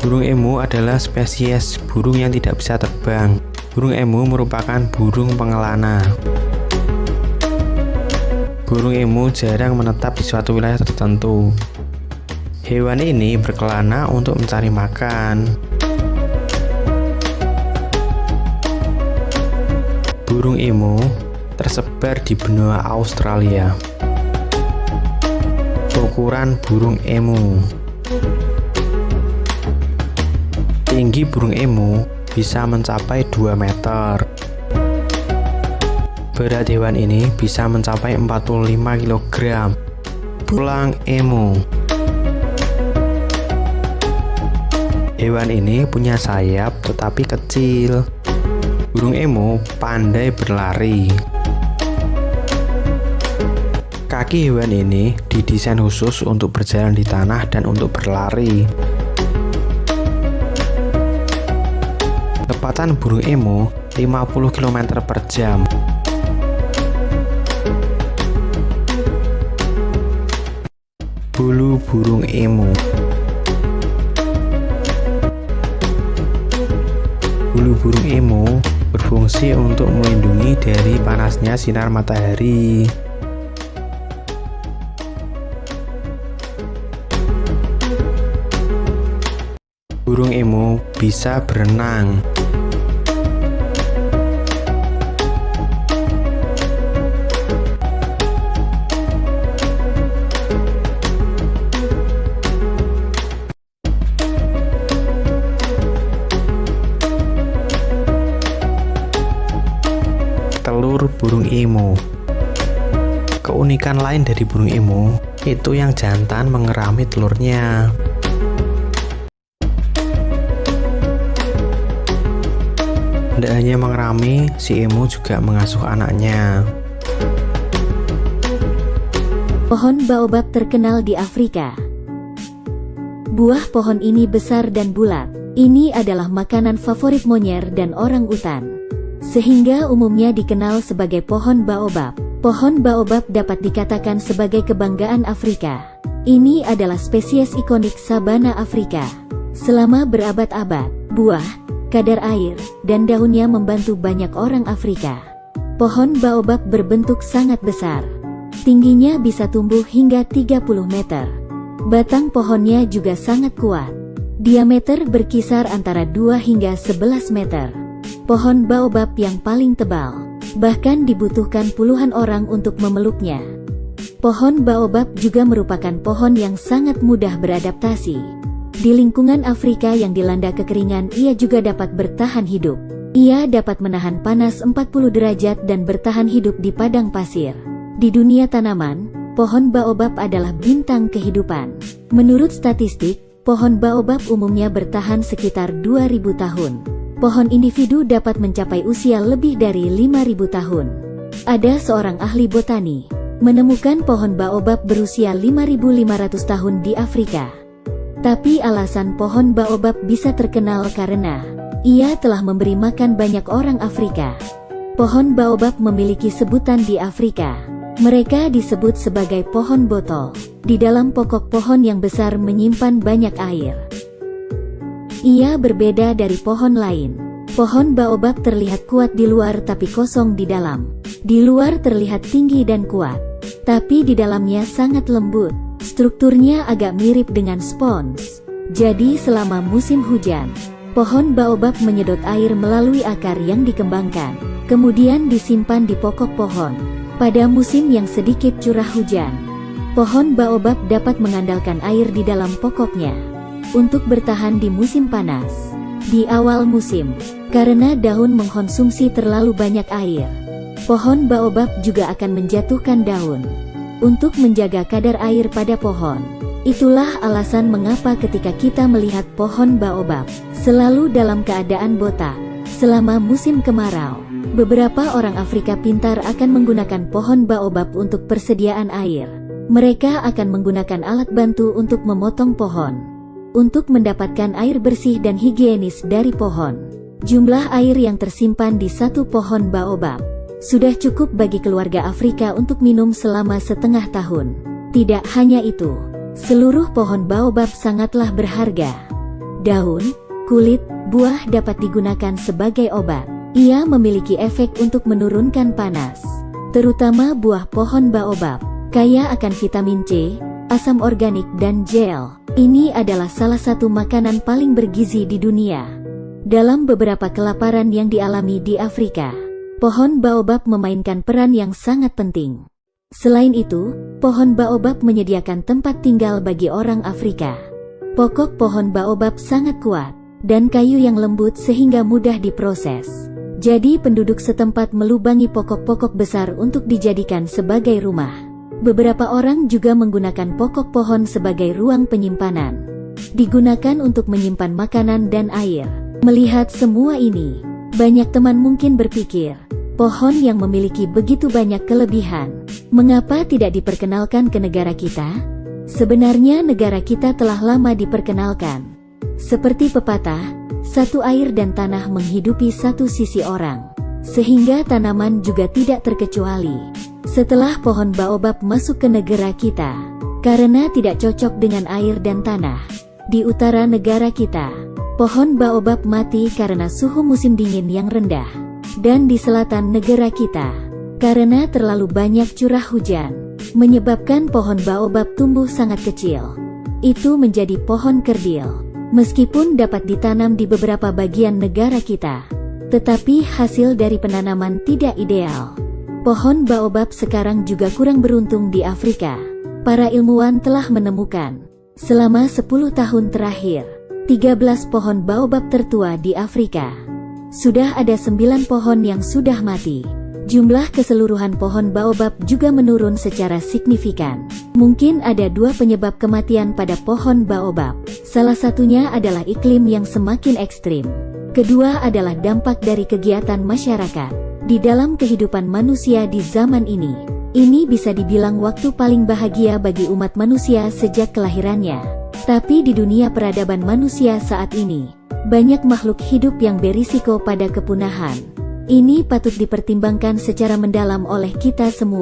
Burung emu adalah spesies burung yang tidak bisa terbang. Burung emu merupakan burung pengelana. Burung emu jarang menetap di suatu wilayah tertentu. Hewan ini berkelana untuk mencari makan. Burung emu tersebar di benua Australia. Ukuran burung emu. Tinggi burung emu bisa mencapai 2 meter. Berat hewan ini bisa mencapai 45 kg. Tulang emu. Hewan ini punya sayap tetapi kecil. Burung emu pandai berlari. Kaki hewan ini didesain khusus untuk berjalan di tanah dan untuk berlari. Kecepatan burung emu 50 km per jam. Bulu burung emu. Bulu burung emu berfungsi untuk melindungi dari panasnya sinar matahari. Burung emu bisa berenang. Telur burung emu. Keunikan lain dari burung emu itu yang jantan mengerami telurnya. Tidak hanya mengerami, si emu juga mengasuh anaknya. Pohon baobab terkenal di Afrika. Buah pohon ini besar dan bulat. Ini adalah makanan favorit monyer dan orang utan, sehingga umumnya dikenal sebagai pohon baobab. Pohon baobab dapat dikatakan sebagai kebanggaan Afrika. Ini adalah spesies ikonik sabana Afrika. Selama berabad-abad, buah, kadar air, dan daunnya membantu banyak orang Afrika. Pohon baobab berbentuk sangat besar. Tingginya bisa tumbuh hingga 30 meter. Batang pohonnya juga sangat kuat. Diameter berkisar antara 2 hingga 11 meter. Pohon baobab yang paling tebal, bahkan dibutuhkan puluhan orang untuk memeluknya. Pohon baobab juga merupakan pohon yang sangat mudah beradaptasi. Di lingkungan Afrika yang dilanda kekeringan, ia juga dapat bertahan hidup. Ia dapat menahan panas 40 derajat dan bertahan hidup di padang pasir. Di dunia tanaman, pohon baobab adalah bintang kehidupan. Menurut statistik, pohon baobab umumnya bertahan sekitar 2000 tahun. Pohon individu dapat mencapai usia lebih dari 5000 tahun. Ada seorang ahli botani menemukan pohon baobab berusia 5500 tahun di Afrika. Tapi alasan pohon baobab bisa terkenal karena ia telah memberi makan banyak orang Afrika. Pohon baobab memiliki sebutan di Afrika. Mereka disebut sebagai pohon botol. Di dalam pokok pohon yang besar menyimpan banyak air. Ia berbeda dari pohon lain. Pohon baobab terlihat kuat di luar tapi kosong di dalam. Di luar terlihat tinggi dan kuat, tapi di dalamnya sangat lembut. Strukturnya agak mirip dengan spons. Jadi selama musim hujan, pohon baobab menyedot air melalui akar yang dikembangkan, kemudian disimpan di pokok pohon. Pada musim yang sedikit curah hujan, pohon baobab dapat mengandalkan air di dalam pokoknya untuk bertahan di musim panas. Di awal musim, karena daun mengkonsumsi terlalu banyak air, pohon baobab juga akan menjatuhkan daun. Untuk menjaga kadar air pada pohon. Itulah alasan mengapa ketika kita melihat pohon baobab selalu dalam keadaan botak selama musim kemarau. Beberapa orang Afrika pintar akan menggunakan pohon baobab untuk persediaan air. Mereka akan menggunakan alat bantu untuk memotong pohon untuk mendapatkan air bersih dan higienis dari pohon. Jumlah air yang tersimpan di satu pohon baobab sudah cukup bagi keluarga Afrika untuk minum selama setengah tahun. Tidak hanya itu, seluruh pohon baobab sangatlah berharga. daun, kulit, buah dapat digunakan sebagai obat. Ia memiliki efek untuk menurunkan panas, terutama buah pohon baobab, kaya akan vitamin C, asam organik dan gel. Ini adalah salah satu makanan paling bergizi di dunia. Dalam beberapa kelaparan yang dialami di Afrika, pohon baobab memainkan peran yang sangat penting. Selain itu, pohon baobab menyediakan tempat tinggal bagi orang Afrika. Pokok pohon baobab sangat kuat dan kayu yang lembut sehingga mudah diproses. Jadi penduduk setempat melubangi pokok-pokok besar untuk dijadikan sebagai rumah. Beberapa orang juga menggunakan pokok pohon sebagai ruang penyimpanan. Digunakan untuk menyimpan makanan dan air. Melihat semua ini, banyak teman mungkin berpikir, pohon yang memiliki begitu banyak kelebihan, mengapa tidak diperkenalkan ke negara kita? Sebenarnya negara kita telah lama diperkenalkan. Seperti pepatah, satu air dan tanah menghidupi satu sisi orang, sehingga tanaman juga tidak terkecuali. Setelah pohon baobab masuk ke negara kita, karena tidak cocok dengan air dan tanah, di utara negara kita, pohon baobab mati karena suhu musim dingin yang rendah. Dan di selatan negara kita, karena terlalu banyak curah hujan, menyebabkan pohon baobab tumbuh sangat kecil. Itu menjadi pohon kerdil. Meskipun dapat ditanam di beberapa bagian negara kita, tetapi hasil dari penanaman tidak ideal. Pohon baobab sekarang juga kurang beruntung di Afrika. Para ilmuwan telah menemukan, selama 10 tahun terakhir, 13 pohon baobab tertua di Afrika. Sudah ada 9 pohon yang sudah mati. Jumlah keseluruhan pohon baobab juga menurun secara signifikan. Mungkin ada 2 penyebab kematian pada pohon baobab. Salah satunya adalah iklim yang semakin ekstrim. Kedua adalah dampak dari kegiatan masyarakat di dalam kehidupan manusia di zaman ini. Ini bisa dibilang waktu paling bahagia bagi umat manusia sejak kelahirannya. Tapi di dunia peradaban manusia saat ini, banyak makhluk hidup yang berisiko pada kepunahan. Ini patut dipertimbangkan secara mendalam oleh kita semua.